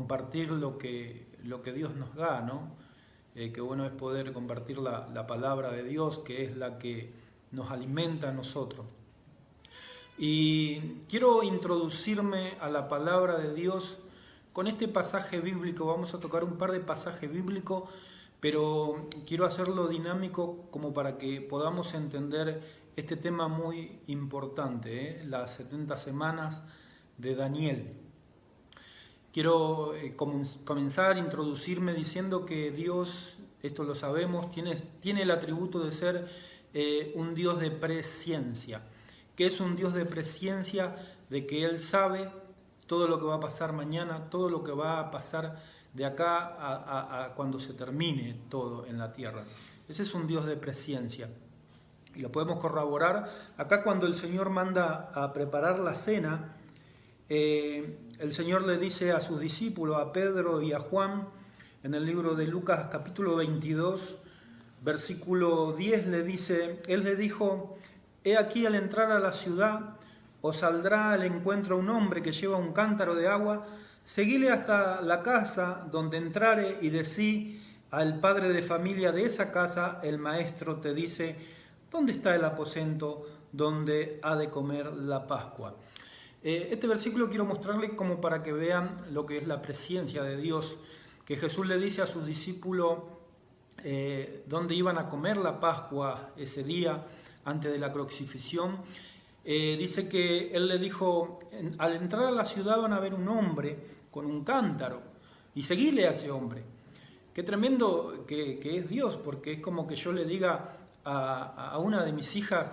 compartir lo que Dios nos da, ¿no? Qué bueno es poder compartir la palabra de Dios, que es la que nos alimenta a nosotros. Y quiero introducirme a la palabra de Dios con este pasaje bíblico. Vamos a tocar un par de pasajes bíblicos, pero quiero hacerlo dinámico como para que podamos entender este tema muy importante, las 70 semanas de Daniel. Quiero comenzar a introducirme diciendo que Dios, esto lo sabemos, tiene el atributo de ser un Dios de presciencia. ¿Qué es un Dios de presciencia? De que Él sabe todo lo que va a pasar mañana, todo lo que va a pasar de acá a cuando se termine todo en la tierra. Ese es un Dios de presciencia. Y lo podemos corroborar acá cuando el Señor manda a preparar la cena. El Señor le dice a sus discípulos, a Pedro y a Juan, en el libro de Lucas capítulo 22, versículo 10, le dice, Él le dijo, he aquí al entrar a la ciudad, os saldrá al encuentro un hombre que lleva un cántaro de agua, seguile hasta la casa donde entrare y decí al padre de familia de esa casa, el maestro te dice, ¿dónde está el aposento donde ha de comer la Pascua? Este versículo quiero mostrarles como para que vean lo que es la presciencia de Dios, que Jesús le dice a sus discípulos dónde iban a comer la Pascua ese día antes de la crucifixión. Dice que Él le dijo, al entrar a la ciudad van a ver un hombre con un cántaro y seguile a ese hombre. Qué tremendo que es Dios, porque es como que yo le diga a una de mis hijas,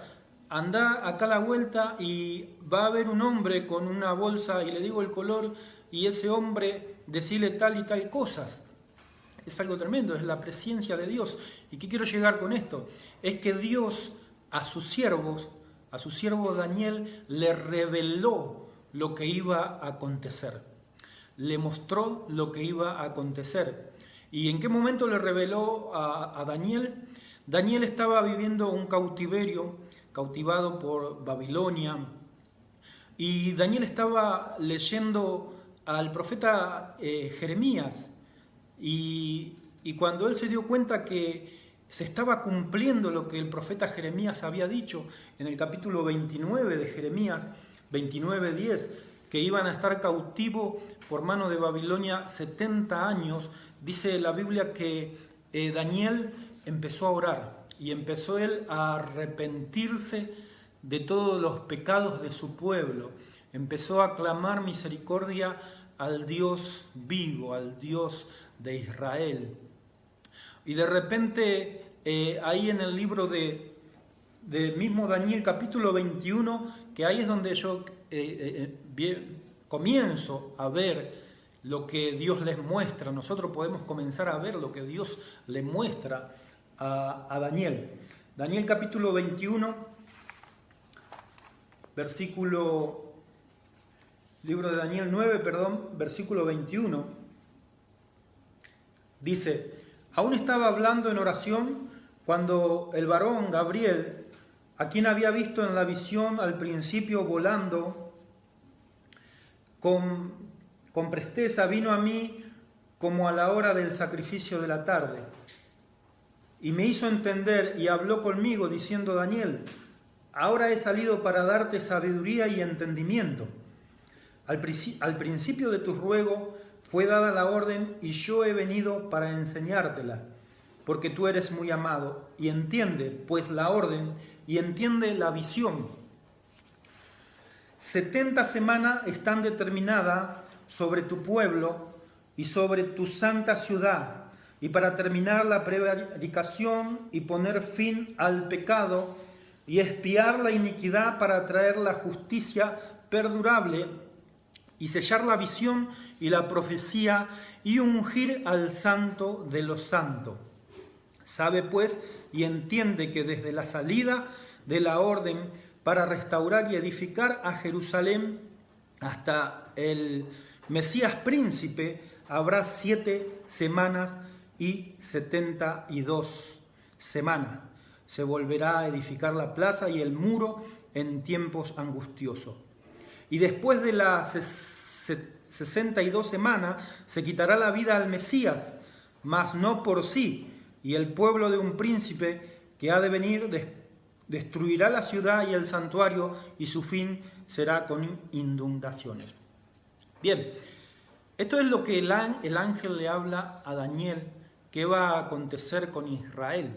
anda acá a la vuelta y va a haber un hombre con una bolsa y le digo el color y ese hombre decirle tal y tal cosas. Es algo tremendo, es la presciencia de Dios. ¿Y qué quiero llegar con esto? Es que Dios a sus siervos, a su siervo Daniel, le reveló lo que iba a acontecer. Le mostró lo que iba a acontecer. ¿Y en qué momento le reveló a Daniel? Daniel estaba viviendo un cautiverio, cautivado por Babilonia, y Daniel estaba leyendo al profeta Jeremías, y cuando él se dio cuenta que se estaba cumpliendo lo que el profeta Jeremías había dicho en el capítulo 29 de Jeremías, 29:10, que iban a estar cautivos por mano de Babilonia 70 años, dice la Biblia que Daniel empezó a orar y empezó él a arrepentirse de todos los pecados de su pueblo, empezó a clamar misericordia al Dios vivo, al Dios de Israel. Y de repente, ahí en el libro de mismo Daniel, capítulo 21, que ahí es donde yo comienzo a ver lo que Dios les muestra. Nosotros podemos comenzar a ver lo que Dios le muestra a Daniel. Daniel capítulo 21, libro de Daniel 9, versículo 21, dice, aún estaba hablando en oración cuando el varón Gabriel, a quien había visto en la visión al principio volando, con presteza vino a mí como a la hora del sacrificio de la tarde. Y me hizo entender y habló conmigo diciendo, Daniel, ahora he salido para darte sabiduría y entendimiento. Al principio de tu ruego fue dada la orden y yo he venido para enseñártela, porque tú eres muy amado y entiende pues la orden y entiende la visión. 70 semanas están determinadas sobre tu pueblo y sobre tu santa ciudad, y para terminar la prevaricación y poner fin al pecado y expiar la iniquidad para traer la justicia perdurable y sellar la visión y la profecía y ungir al santo de los santos. Sabe pues y entiende que desde la salida de la orden para restaurar y edificar a Jerusalén hasta el Mesías príncipe habrá 7 semanas y 72 semanas. Se volverá a edificar la plaza y el muro en tiempos angustiosos. Y después de las 62 semanas, se quitará la vida al Mesías, mas no por sí, y el pueblo de un príncipe que ha de venir destruirá la ciudad y el santuario, y su fin será con inundaciones. Bien, esto es lo que el ángel le habla a Daniel que va a acontecer con Israel.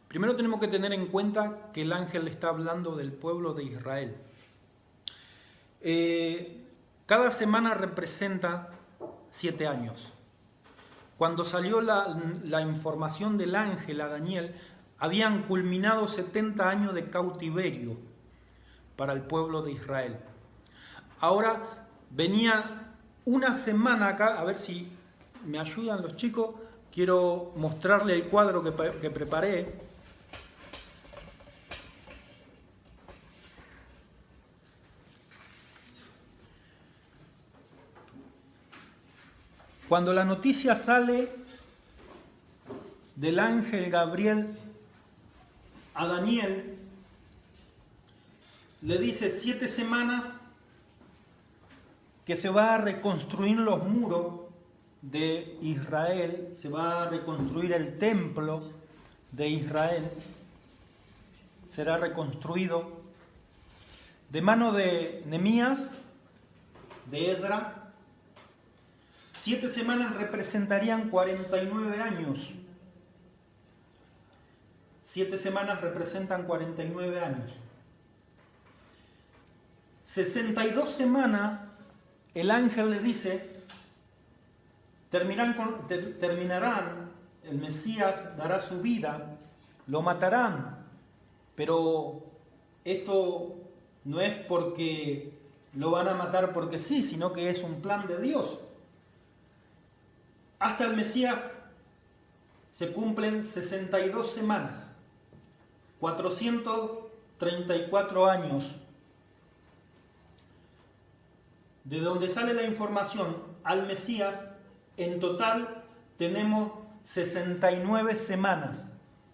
Primero tenemos que tener en cuenta que el ángel le está hablando del pueblo de Israel. Cada semana representa 7 años. Cuando salió la información del ángel a Daniel, habían culminado 70 años de cautiverio para el pueblo de Israel. Ahora venía una semana acá, a ver si me ayudan los chicos, quiero mostrarle el cuadro que preparé. Cuando la noticia sale del ángel Gabriel a Daniel, le dice 7 semanas que se va a reconstruir los muros de Israel, se va a reconstruir el templo de Israel, será reconstruido de mano de Nehemías, de Edra. 7 semanas representarían 49 años. 7 semanas representan 49 años. 62 semanas, el ángel le dice, terminarán, el Mesías dará su vida, lo matarán, pero esto no es porque lo van a matar porque sí, sino que es un plan de Dios. Hasta el Mesías se cumplen 62 semanas, 434 años. De donde sale la información al Mesías, en total tenemos 69 semanas.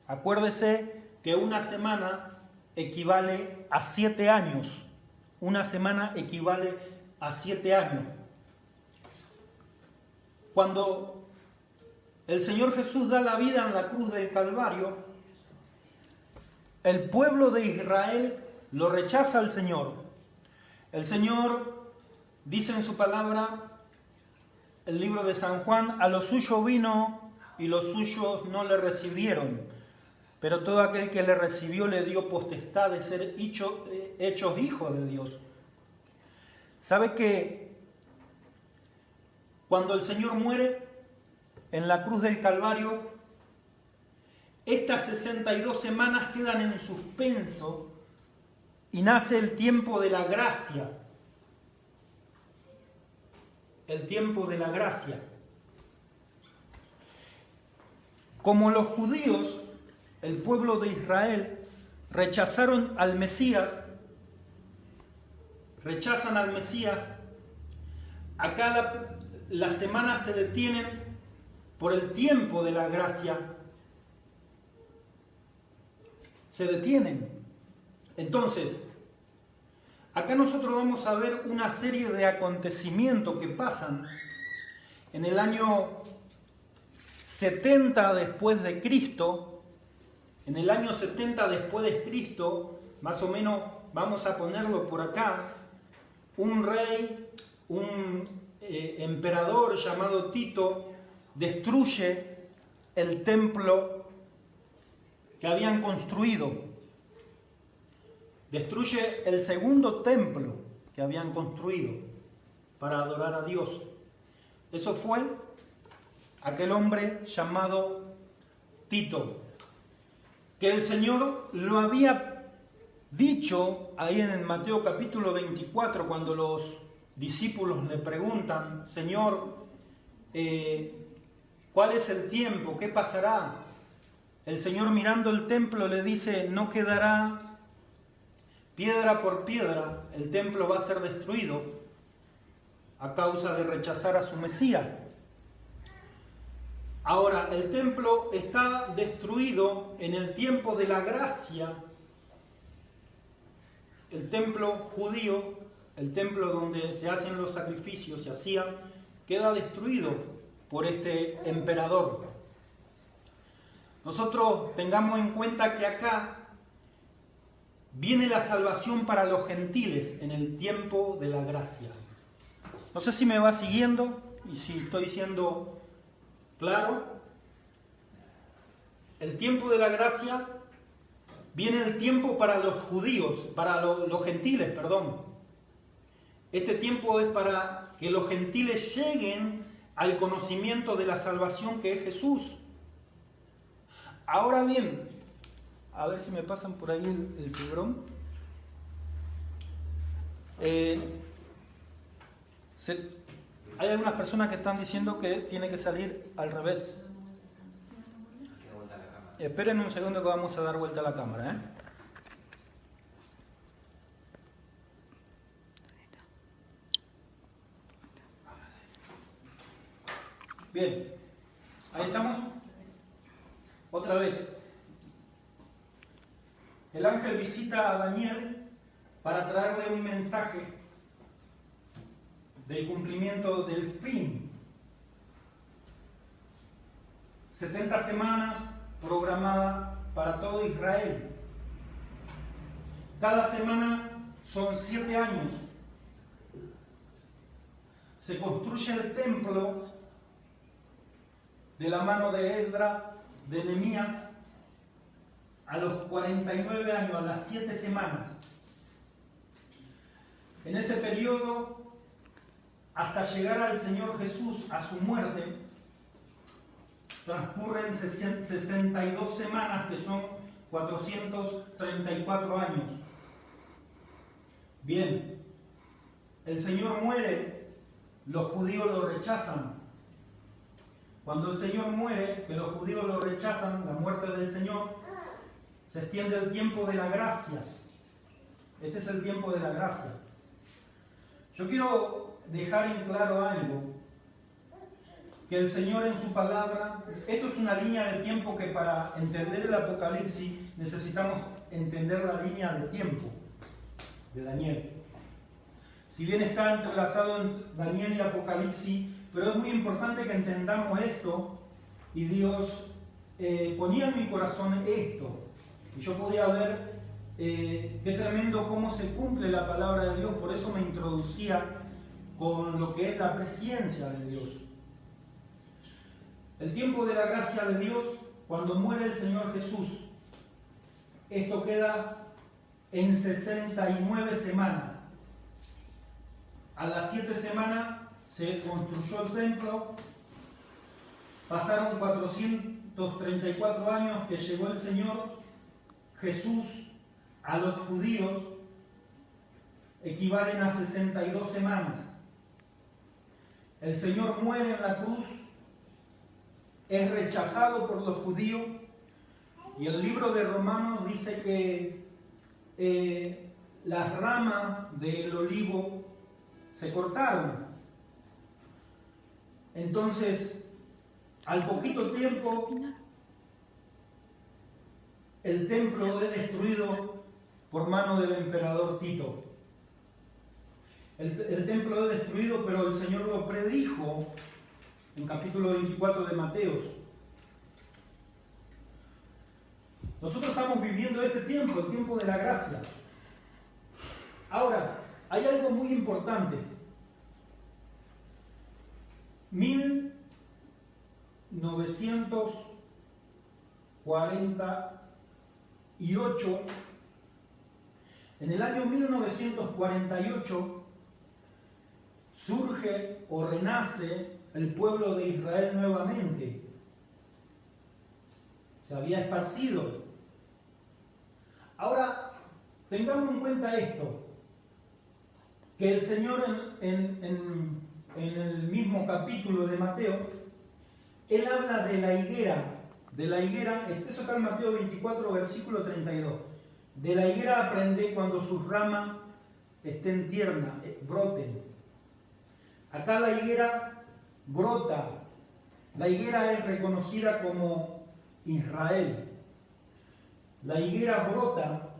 Acuérdese que una semana equivale a 7 años. Una semana equivale a 7 años. Cuando el Señor Jesús da la vida en la cruz del Calvario, el pueblo de Israel lo rechaza al Señor. El Señor dice en su palabra, el libro de San Juan, a los suyos vino y los suyos no le recibieron, pero todo aquel que le recibió le dio potestad de ser hechos hijos de Dios. ¿Sabe que cuando el Señor muere en la cruz del Calvario, estas 62 semanas quedan en suspenso y nace el tiempo de la gracia? El tiempo de la gracia. Como los judíos, el pueblo de Israel, rechazaron al Mesías, rechazan al Mesías, acá las semanas se detienen por el tiempo de la gracia. Se detienen. Entonces, acá nosotros vamos a ver una serie de acontecimientos que pasan en el año 70 después de Cristo. En el año 70 después de Cristo, más o menos vamos a ponerlo por acá, un rey, un emperador llamado Tito, destruye el templo que habían construido. Destruye el segundo templo que habían construido para adorar a Dios. Eso fue aquel hombre llamado Tito, que el Señor lo había dicho ahí en el Mateo capítulo 24, cuando los discípulos le preguntan, Señor, ¿cuál es el tiempo? ¿Qué pasará? El Señor, mirando el templo, le dice, no quedará piedra por piedra, el templo va a ser destruido a causa de rechazar a su Mesías. Ahora, el templo está destruido en el tiempo de la gracia. El templo judío el templo donde se hacen los sacrificios, se hacían, queda destruido por este emperador. Nosotros tengamos en cuenta que acá viene la salvación para los gentiles en el tiempo de la gracia. No sé si me va siguiendo y si estoy siendo claro. El tiempo de la gracia viene el tiempo para los judíos, para los gentiles, perdón. Este tiempo es para que los gentiles lleguen al conocimiento de la salvación que es Jesús. Ahora bien, a ver si me pasan por ahí el fibrón. Hay algunas personas que están diciendo que tiene que salir al revés. Esperen un segundo que vamos a dar vuelta a la cámara, Bien, ahí estamos. Otra vez. El ángel visita a Daniel para traerle un mensaje del cumplimiento del fin. 70 semanas programada para todo Israel. Cada semana son 7 años. Se construye el templo de la mano de Esdras, de Nehemías, a los 49 años, a las 7 semanas. En ese periodo, hasta llegar al Señor Jesús, a su muerte, transcurren 62 semanas, que son 434 años. Bien, el Señor muere, los judíos lo rechazan. Cuando el Señor muere, que los judíos lo rechazan, la muerte del Señor, se extiende el tiempo de la gracia. Este es el tiempo de la gracia. Yo quiero dejar en claro algo, que el Señor en su palabra, esto es una línea de tiempo que para entender el Apocalipsis necesitamos entender la línea de tiempo de Daniel. Si bien está entrelazado en Daniel y Apocalipsis, pero es muy importante que entendamos esto, y Dios ponía en mi corazón esto, y yo podía ver qué tremendo cómo se cumple la palabra de Dios. Por eso me introducía con lo que es la presencia de Dios. El tiempo de la gracia de Dios, cuando muere el Señor Jesús, esto queda en 69 semanas. A las 7 semanas se construyó el templo, pasaron 434 años que llegó el Señor Jesús a los judíos, equivalen a 62 semanas. El Señor muere en la cruz, es rechazado por los judíos, y el libro de Romanos dice que las ramas del olivo se cortaron. Entonces, al poquito tiempo, el templo es destruido por mano del emperador Tito. El templo es destruido, pero el Señor lo predijo en capítulo 24 de Mateos. Nosotros estamos viviendo este tiempo, el tiempo de la gracia. Ahora, hay algo muy importante. 1948, en el año 1948, surge o renace el pueblo de Israel nuevamente. Se había esparcido. Ahora, tengamos en cuenta esto, que el Señor en el mismo capítulo de Mateo, Él habla de la higuera. De la higuera, eso está en Mateo 24, versículo 32. De la higuera aprendé cuando sus ramas estén tiernas, broten. Acá la higuera brota. La higuera es reconocida como Israel. La higuera brota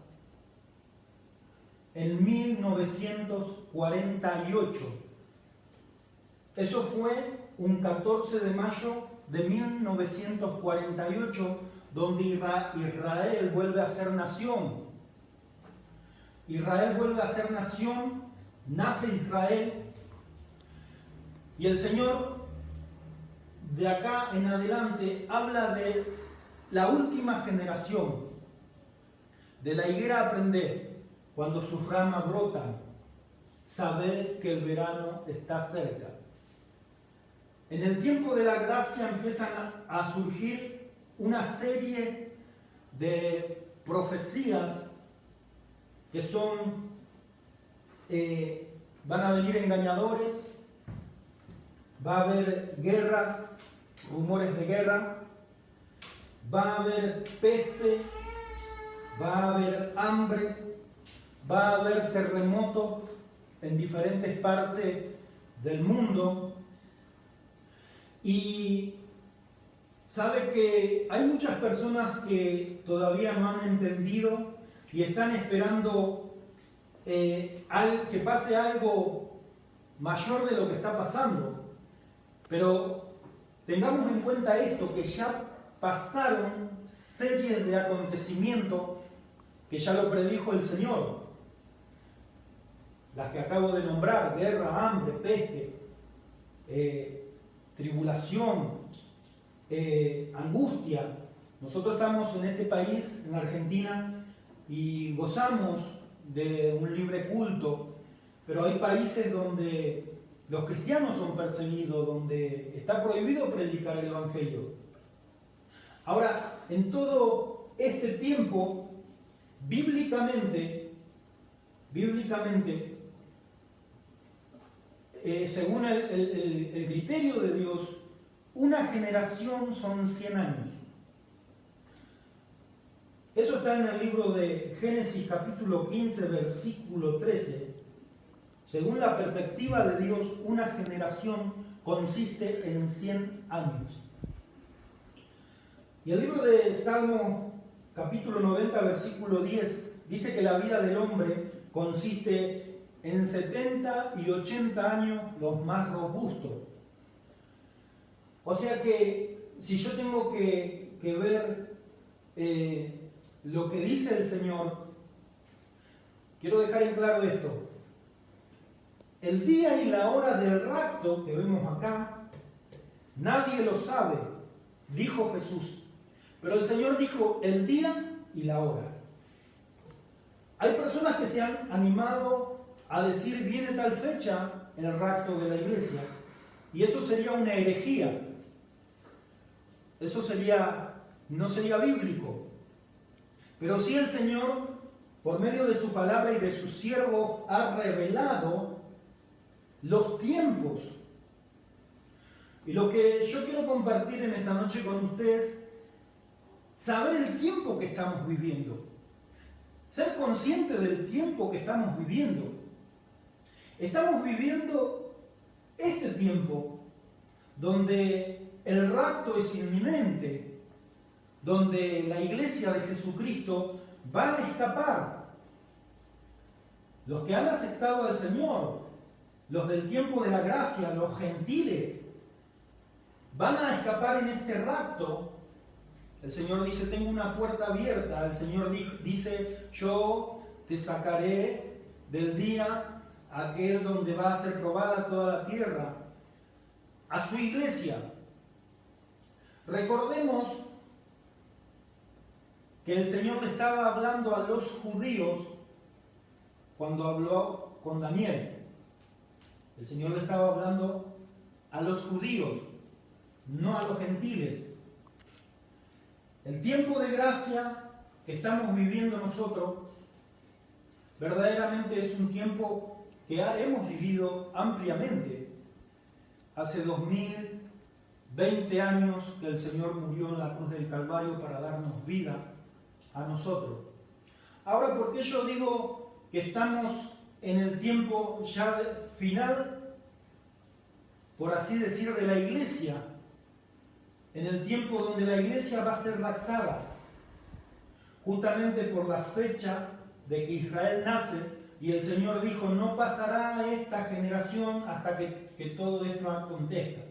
en 1948. Eso fue un 14 de mayo de 1948, donde Israel vuelve a ser nación. Israel vuelve a ser nación, nace Israel, y el Señor de acá en adelante habla de la última generación, de la higuera aprended, cuando sus ramas brotan, sabed que el verano está cerca. En el tiempo de la gracia empiezan a surgir una serie de profecías que son, van a venir engañadores, va a haber guerras, rumores de guerra, va a haber peste, va a haber hambre, va a haber terremotos en diferentes partes del mundo. Y sabe que hay muchas personas que todavía no han entendido y están esperando que pase algo mayor de lo que está pasando. Pero tengamos en cuenta esto, que ya pasaron series de acontecimientos que ya lo predijo el Señor. Las que acabo de nombrar: guerra, hambre, peste, tribulación, angustia. Nosotros estamos en este país, en Argentina, y gozamos de un libre culto, pero hay países donde los cristianos son perseguidos, donde está prohibido predicar el Evangelio. Ahora, en todo este tiempo, bíblicamente, según el criterio de Dios, una generación son 100 años. Eso está en el libro de Génesis capítulo 15, versículo 13. Según la perspectiva de Dios, una generación consiste en 100 años. Y el libro de Salmo capítulo 90, versículo 10, dice que la vida del hombre consiste en 70 y 80 años los más robustos. O sea que si yo tengo que ver lo que dice el Señor, quiero dejar en claro esto. El día y la hora del rapto que vemos acá, nadie lo sabe, dijo Jesús. Pero el Señor dijo el día y la hora. Hay personas que se han animado a decir viene tal fecha el rapto de la iglesia, y eso sería una herejía. Eso no sería bíblico. Pero sí el Señor, por medio de su palabra y de sus siervos, ha revelado los tiempos. Y lo que yo quiero compartir en esta noche con ustedes, saber el tiempo que estamos viviendo. Ser consciente del tiempo que estamos viviendo. Estamos viviendo este tiempo donde el rapto es inminente, donde la iglesia de Jesucristo va a escapar. Los que han aceptado al Señor, los del tiempo de la gracia, los gentiles, van a escapar en este rapto. El Señor dice, tengo una puerta abierta. El Señor dice, yo te sacaré del día aquel donde va a ser probada toda la tierra, a su iglesia. Recordemos que el Señor le estaba hablando a los judíos cuando habló con Daniel. El Señor le estaba hablando a los judíos, no a los gentiles. El tiempo de gracia que estamos viviendo nosotros verdaderamente es un tiempo que hemos vivido ampliamente. Hace 2020 años que el Señor murió en la cruz del Calvario para darnos vida a nosotros. Ahora, ¿por qué yo digo que estamos en el tiempo ya final, por así decir, de la iglesia? En el tiempo donde la iglesia va a ser raptada, justamente por la fecha de que Israel nace, Y el Señor dijo, no pasará esta generación hasta que todo esto acontezca.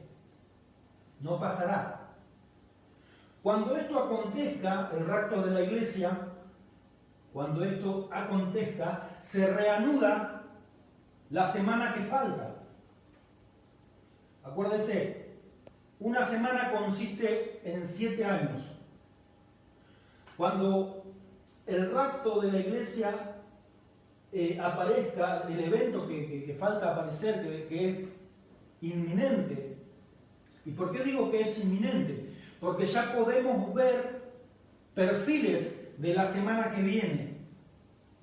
No pasará. Cuando esto acontezca, el rapto de la iglesia, cuando esto acontezca, se reanuda la semana que falta. Acuérdese, una semana consiste en 7 años. Cuando el rapto de la iglesia aparezca, el evento que falta aparecer, que es inminente. ¿Y por qué digo que es inminente? Porque ya podemos ver perfiles de la semana que viene,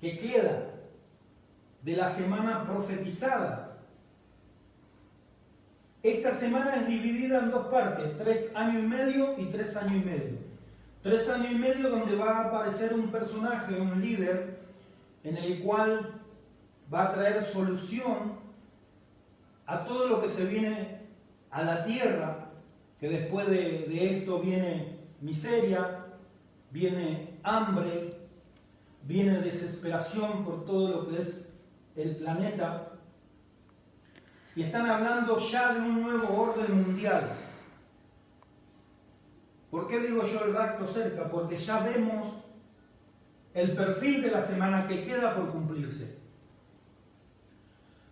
que queda, de la semana profetizada. Esta semana es dividida en 2 partes, 3 años y medio y 3 años y medio. 3 años y medio donde va a aparecer un personaje, un líder, en el cual va a traer solución a todo lo que se viene a la tierra, que después de esto viene miseria, viene hambre, viene desesperación por todo lo que es el planeta. Y están hablando ya de un nuevo orden mundial. ¿Por qué digo yo el rapto cerca? Porque ya vemos el perfil de la semana que queda por cumplirse.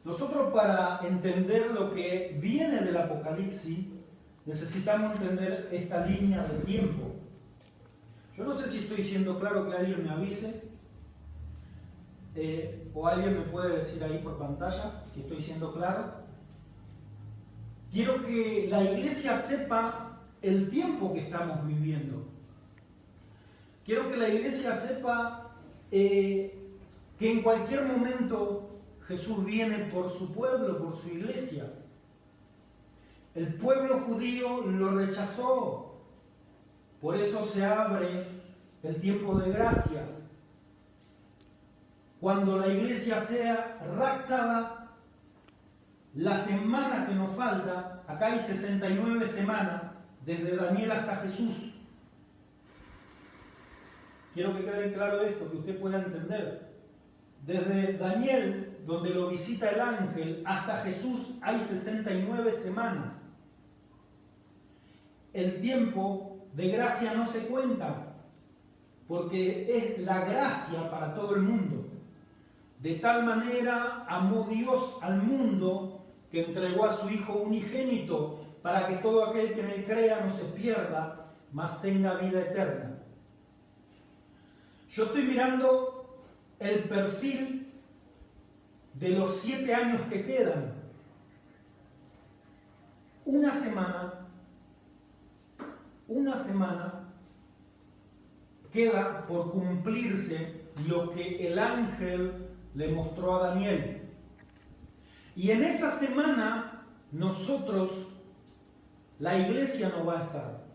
Nosotros, para entender lo que viene del Apocalipsis, necesitamos entender esta línea de tiempo. Yo no sé si estoy siendo claro, que alguien me avise, o alguien me puede decir ahí por pantalla si estoy siendo claro. Quiero que la iglesia sepa el tiempo que estamos viviendo. Quiero que la iglesia sepa que en cualquier momento Jesús viene por su pueblo, por su iglesia. El pueblo judío lo rechazó. Por eso se abre el tiempo de gracias. Cuando la iglesia sea raptada, la semana que nos falta, acá hay 69 semanas, desde Daniel hasta Jesús. Quiero que quede claro esto, que usted pueda entender. Desde Daniel, donde lo visita el ángel, hasta Jesús hay 69 semanas. El tiempo de gracia no se cuenta, porque es la gracia para todo el mundo. De tal manera amó Dios al mundo que entregó a su Hijo unigénito para que todo aquel que en él crea no se pierda, mas tenga vida eterna. Yo estoy mirando el perfil de los 7 años que quedan. Una semana queda por cumplirse lo que el ángel le mostró a Daniel. Y en esa semana nosotros, la iglesia no va a estar.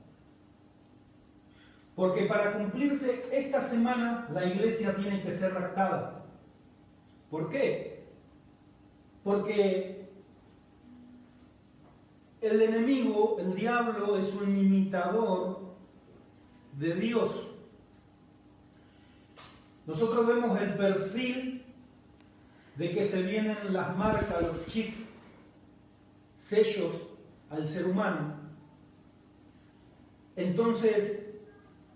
Porque para cumplirse esta semana, la iglesia tiene que ser raptada. ¿Por qué? Porque el enemigo, el diablo, es un imitador de Dios. Nosotros vemos el perfil de que se vienen las marcas, los chips, sellos al ser humano. Entonces,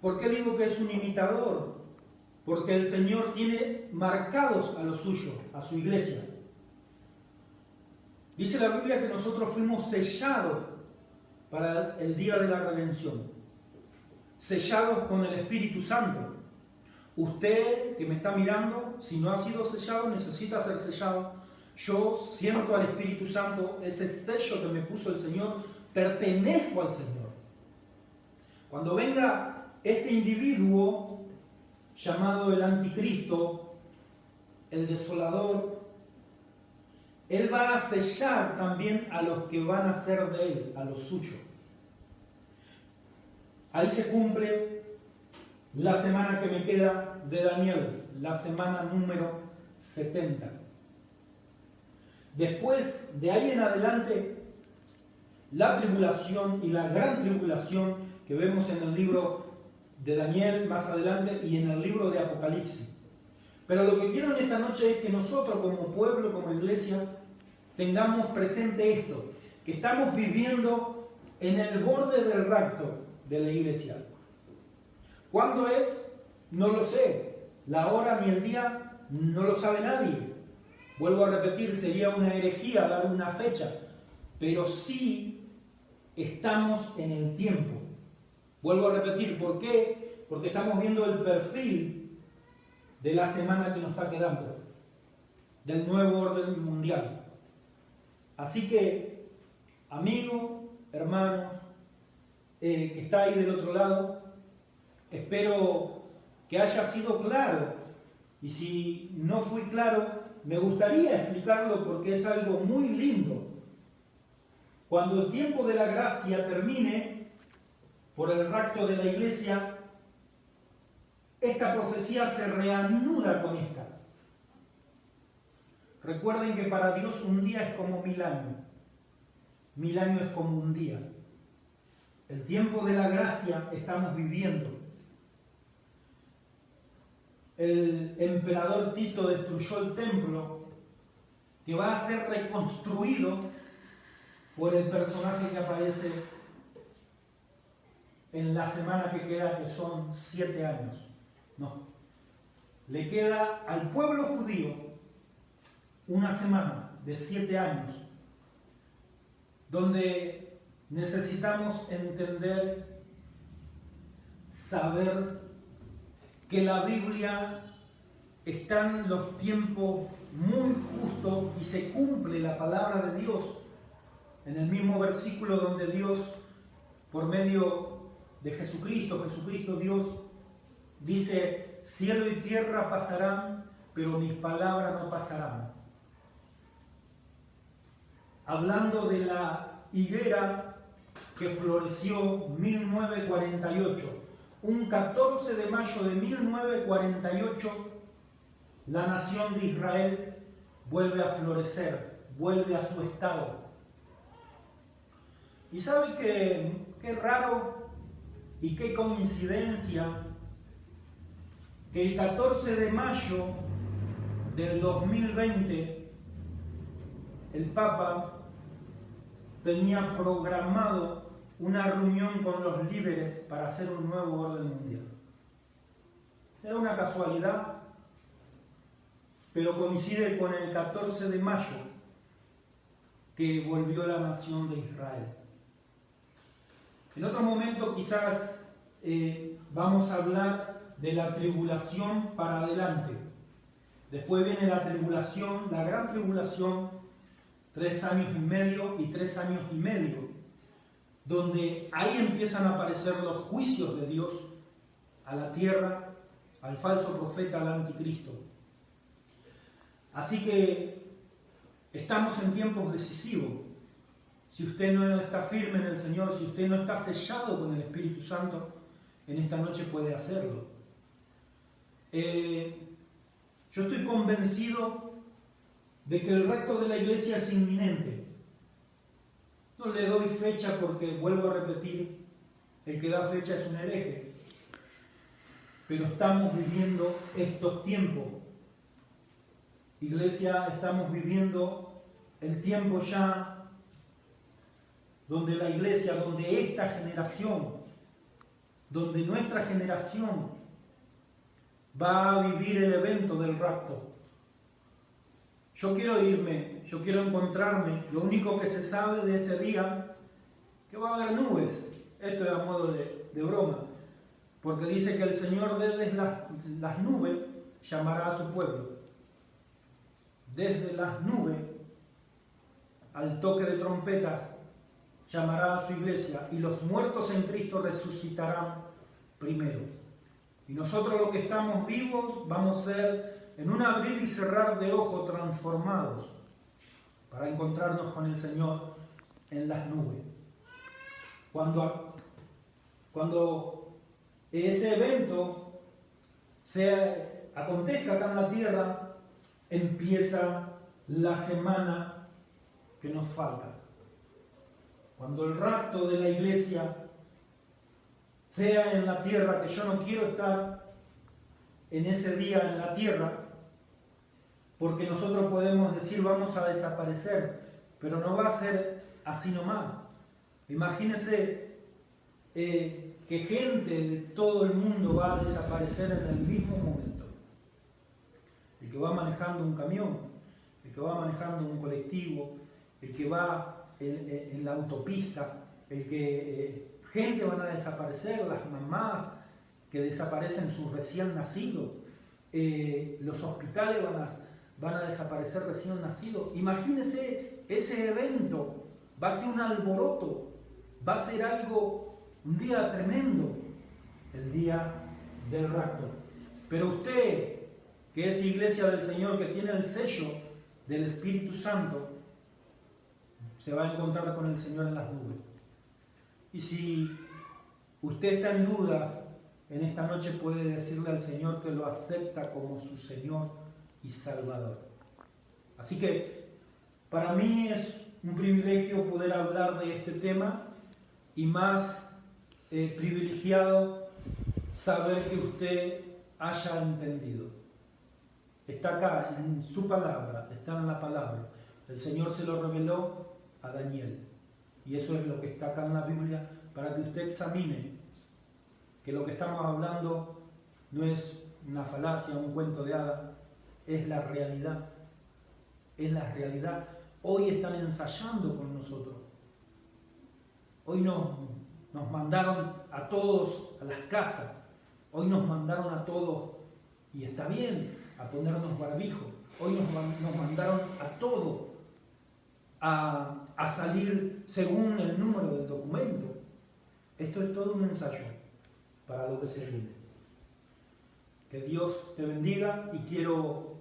¿por qué digo que es un imitador? Porque el Señor tiene marcados a los suyos, a su iglesia. Dice la Biblia que nosotros fuimos sellados para el día de la redención. Sellados con el Espíritu Santo. Usted que me está mirando, si no ha sido sellado, necesita ser sellado. Yo siento al Espíritu Santo, ese sello que me puso el Señor, pertenezco al Señor. Cuando venga este individuo llamado el anticristo, el desolador, él va a sellar también a los que van a ser de él, a los suyos. Ahí se cumple la semana que me queda de Daniel, la semana número 70. Después, de ahí en adelante, la tribulación y la gran tribulación que vemos en el libro de Daniel más adelante y en el libro de Apocalipsis. Pero lo que quiero en esta noche es que nosotros como pueblo, como iglesia, tengamos presente esto, que estamos viviendo en el borde del rapto de la iglesia. ¿Cuándo es? No lo sé. La hora ni el día no lo sabe nadie. Vuelvo a repetir, sería una herejía dar una fecha, pero sí estamos en el tiempo. Vuelvo a repetir, ¿por qué? Porque estamos viendo el perfil de la semana que nos está quedando, del nuevo orden mundial. Así que, amigo, hermano, que está ahí del otro lado, espero que haya sido claro, y si no fui claro, me gustaría explicarlo porque es algo muy lindo. Cuando el tiempo de la gracia termine, por el rapto de la iglesia, esta profecía se reanuda con esta. Recuerden que para Dios un día es como 1000 años. 1000 años es como un día. El tiempo de la gracia estamos viviendo. El emperador Tito destruyó el templo que va a ser reconstruido por el personaje que aparece en la semana que queda, que son 7 años. No. Le queda al pueblo judío una semana de 7 años donde necesitamos entender, saber que la Biblia están los tiempos muy justos y se cumple la palabra de Dios en el mismo versículo donde Dios, por medio de Jesucristo Dios, dice: cielo y tierra pasarán, pero mis palabras no pasarán. Hablando de la higuera que floreció 1948. Un 14 de mayo de 1948, la nación de Israel vuelve a florecer, vuelve a su estado. Y sabe qué raro y qué coincidencia que el 14 de mayo del 2020 el Papa tenía programado una reunión con los líderes para hacer un nuevo orden mundial. Era una casualidad, pero coincide con el 14 de mayo que volvió la nación de Israel. En otro momento quizás vamos a hablar de la tribulación para adelante. Después viene la tribulación, la gran tribulación, 3 años y medio y 3 años y medio, donde ahí empiezan a aparecer los juicios de Dios a la tierra, al falso profeta, al anticristo. Así que estamos en tiempos decisivos. Si usted no está firme en el Señor, si usted no está sellado con el Espíritu Santo, en esta noche puede hacerlo. Yo estoy convencido de que el rapto de la iglesia es inminente. No le doy fecha porque, vuelvo a repetir, el que da fecha es un hereje. Pero estamos viviendo estos tiempos. Iglesia, estamos viviendo el tiempo ya donde la iglesia, donde esta generación, donde nuestra generación va a vivir el evento del rapto. Yo quiero irme, yo quiero encontrarme. Lo único que se sabe de ese día, que va a haber nubes. Esto es a modo de broma, porque dice que el Señor desde las nubes llamará a su pueblo. Desde las nubes, al toque de trompetas, llamará a su iglesia, y los muertos en Cristo resucitarán primero. Y nosotros los que estamos vivos vamos a ser en un abrir y cerrar de ojos transformados para encontrarnos con el Señor en las nubes. Cuando ese evento acontezca acá en la tierra, empieza la semana que nos falta. Cuando el rapto de la iglesia sea en la tierra, que yo no quiero estar en ese día en la tierra, porque nosotros podemos decir vamos a desaparecer, pero no va a ser así nomás. Imagínense que gente de todo el mundo va a desaparecer en el mismo momento. El que va manejando un camión, el que va manejando un colectivo, el que va en la autopista, gente van a desaparecer, las mamás que desaparecen sus recién nacidos, los hospitales van a desaparecer recién nacidos. Imagínense ese evento, va a ser un alboroto, va a ser un día tremendo, el día del rapto. Pero usted, que es iglesia del Señor, que tiene el sello del Espíritu Santo, se va a encontrar con el Señor en las nubes. Y si usted está en dudas, en esta noche puede decirle al Señor que lo acepta como su Señor y Salvador. Así que para mí es un privilegio poder hablar de este tema y más privilegiado saber que usted haya entendido. Está acá en su palabra, está en la palabra. El Señor se lo reveló a Daniel. Y eso es lo que está acá en la Biblia para que usted examine que lo que estamos hablando no es una falacia, un cuento de hadas, es la realidad. Es la realidad. Hoy están ensayando con nosotros. Hoy nos mandaron a todos a las casas. Hoy nos mandaron a todos, y está bien, a ponernos barbijo. Hoy nos mandaron a todos a salir según el número del documento. Esto es todo un ensayo para lo que se viene. Que Dios te bendiga y quiero